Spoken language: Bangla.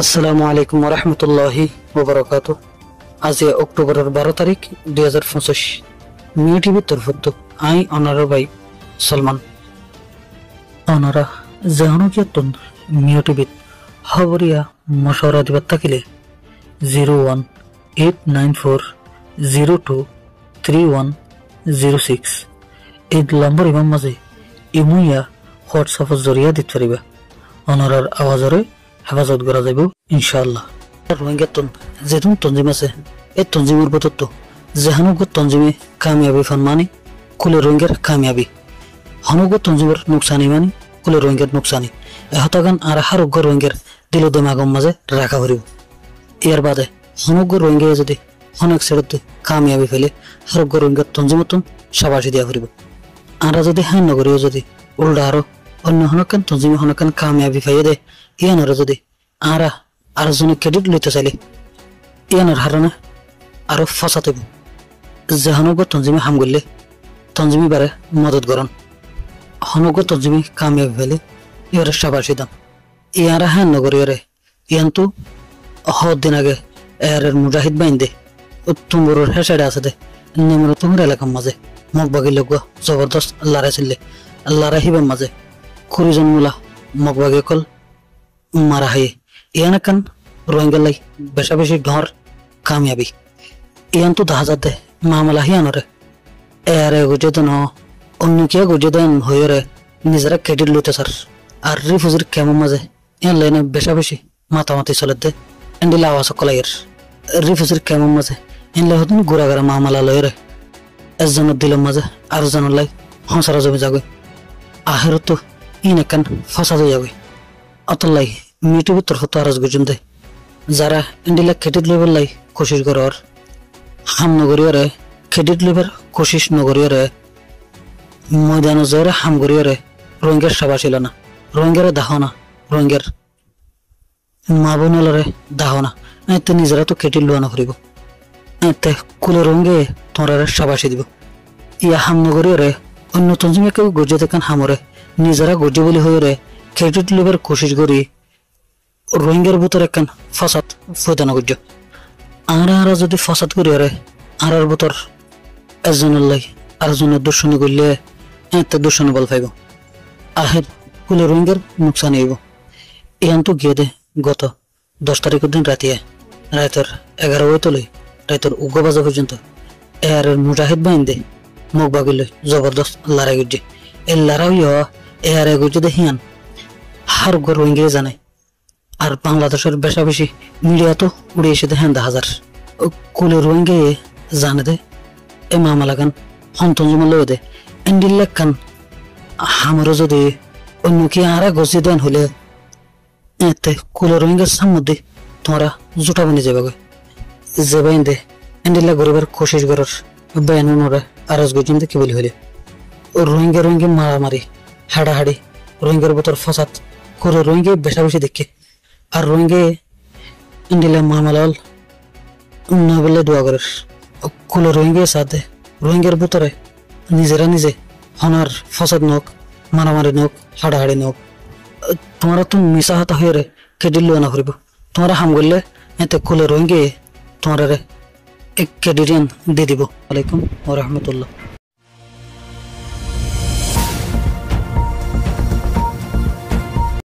আসসালামু আলাইকুম ওরহমতুল্লাহি ওবরাকাতু। আজ অক্টোবরের 12 তারিখ 2025 মিউ টিভির তরফত আই অনার ভাই সলমান অনারা জাহানুকিয়তন মিউ টিভিত খবরিয়া মশওয়ারা দিবার থাকিলে 01894023106 এই নম্বর ইমাম মাঝে ইমুইয়া হোয়াটসঅ্যাপের জরিয়া দিতে পারিবা। অনারার আওয়াজরে হেফাজত করা যাবে ইনশাআল্লাহ। রোহিঙ্গাতন যেতুন তঞ্জিম আছে এই তঞ্জিমের বতত্ব যেহানুগ তঞ্জিমে কামিয়াবি ফরমানি কুলে রোহিঙ্গার কামিয়াবি হনুগ তঞ্জিমের নুকসানি মানি কুলে রোহিঙ্গার নুকসানি এহতাগান আর হারুগ রোহিঙ্গার দিল দেমাগম মাঝে রাখা হরিব। এর বাদে হনুগ রোহিঙ্গা যদি অনেক ছেড়ে কামিয়াবি ফেলে হারুগ রোহিঙ্গার তঞ্জিমতন সাবাসি দিয়া হরিব। আমরা যদি হ্যাঁ নগরীয় যদি উল্টা আরো অন্য হনকান তঞ্জিমে হনকান কামিয়াবি ফাইয়ে দেয় ইয়ানোর যদি আরা আর জনে ক্রেডিট লইতে চাইলে ইয়ানোর হারানা আরো ফসাত হইব। যেহানুগ তঞ্জিমে হাম করলে তঞ্জিমি বারে মদত করন হনুগ তঞ্জিমি কামিয়াবি ফেলে ইয়ারে সাবাসি দাম ইয়ারা হ্যাঁ নগরীয়রে ইয়ান্তু দিন আগে এর মুজাহিদ বাইন দে তুমবুরের হে সাইডে আছে দে নিমর তুমর এলাকার মাঝে মগ বাগি লোক জবরদস্ত লড়াই চললে লড়াই হিবার মাঝে 20 জন মুলা মগ বাগি কল মারা হাই ইয়ানাকান রোহিঙ্গা লাই বেশা বেশি ঘর কামিয়াবি ইয়ান তো 10,000 দে মামলা হিয়ানরে এরে গুজে দেন অন্য কিয়া গুজে দেন হইরে নিজেরা ক্রেডিট লইতে স্যার আর রিফিউজির কেমন মাঝে ইয়ান লাইনে বেশা বেশি মাতামাতি চলে দে এন্ডিলা আওয়াজ কলাইয়ের রিফিউজির কেমন মাঝে এনলে হতুন গুড়াগাড়া মামলা লইরে একজনের দিলের মাঝে আর জনের লাই হংসারা জমি যাবে আহের তো ইনেকান ফসাদ যাবে অতলাই মিউটিউবের তরফ তো আরজ গুজুম দে যারা ইন্ডিলা ক্রেডিট লেভেল লাই কোশিশ করার হাম নগরীয়রে ক্রেডিট লেভেল কোশিশ নগরীয়রে ময়দান জোরে হাম গরিয়রে রোহিঙ্গার সাবা ছিল না রোহিঙ্গারে দাহ না রোহিঙ্গার মা বোনলরে দাহ না এতে নিজেরা তো ক্রেডিট লোয়া না করিব এতে কুলে রোহিঙ্গে তোমরা সাবাসি দিব ইয়া হাম নগরীয়রে অন্য তঞ্জিমে কেউ গর্জে দেখান হামরে নিজেরা গর্জে বলি হয়ে ক্রেডিট লেভেল কোশিশ করি রোহিঙ্গার ভিতরে একখান ফসাদ ফয়দানা গুজ আরা যদি ফসাদ করি আরে আর ভিতর একজনের লাই আরেকজনের দূষণী করলে এতে দূষণী বল পাইব আহের কুলে রোহিঙ্গার নুকসান হইব। এখান তো গিয়ে দে গত 10 তারিখের দিন রাতের 11 বই তুলে রাতের উগ্র বাজা পর্যন্ত এর মুজাহিদ বাইন দে মুখ বাগিলে জবরদস্ত লড়াই গুজে এই লড়াই এর গুজে দে হিয়ান হার গর রোহিঙ্গা জানে আর বাংলাদেশের বেশা বেশি মিডিয়া তো উড়ে এসে দেখেন 10,000 কুলে রোহিঙ্গা জানে দে এ মামালাগান হন্তঞ্জমা লয়ে দে এন্ডিল্লাকান হামরো যদি অন্য কি আরা গজি দেন হলে এতে কুলে রোহিঙ্গার সামনে তোমরা জুটা বানিয়ে যাবে যে বাইন দে এন্ডিল্লা গরিবের কোশিশ করার বেনুনরে আরজ গজিন কি বলি হলে রোহিঙ্গা মারামারি হাড়াহাড়ি রোহিঙ্গার ভিতর ফসাদ করে রোহিঙ্গা বেশা বেশি দেখে আর রোহিঙ্গা ইন্ডিলা মামালাল না বলে দোয়া করে কুলে রোহিঙ্গার সাথে রোহিঙ্গার ভিতরে নিজেরা নিজে হনার ফসাদ নোক মারামারি নোক হাড়াহাড়ি নোক তোমরা তো মিশা হাতা হয়ে রে ক্রেডিট লোয়া না করিব তোমরা হাম করলে এতে কুলে রোহিঙ্গা তোমরা এক ক্রেডিট দিয়ে দিব। ওয়ালাইকুম ওয়া রাহমাতুল্লাহ।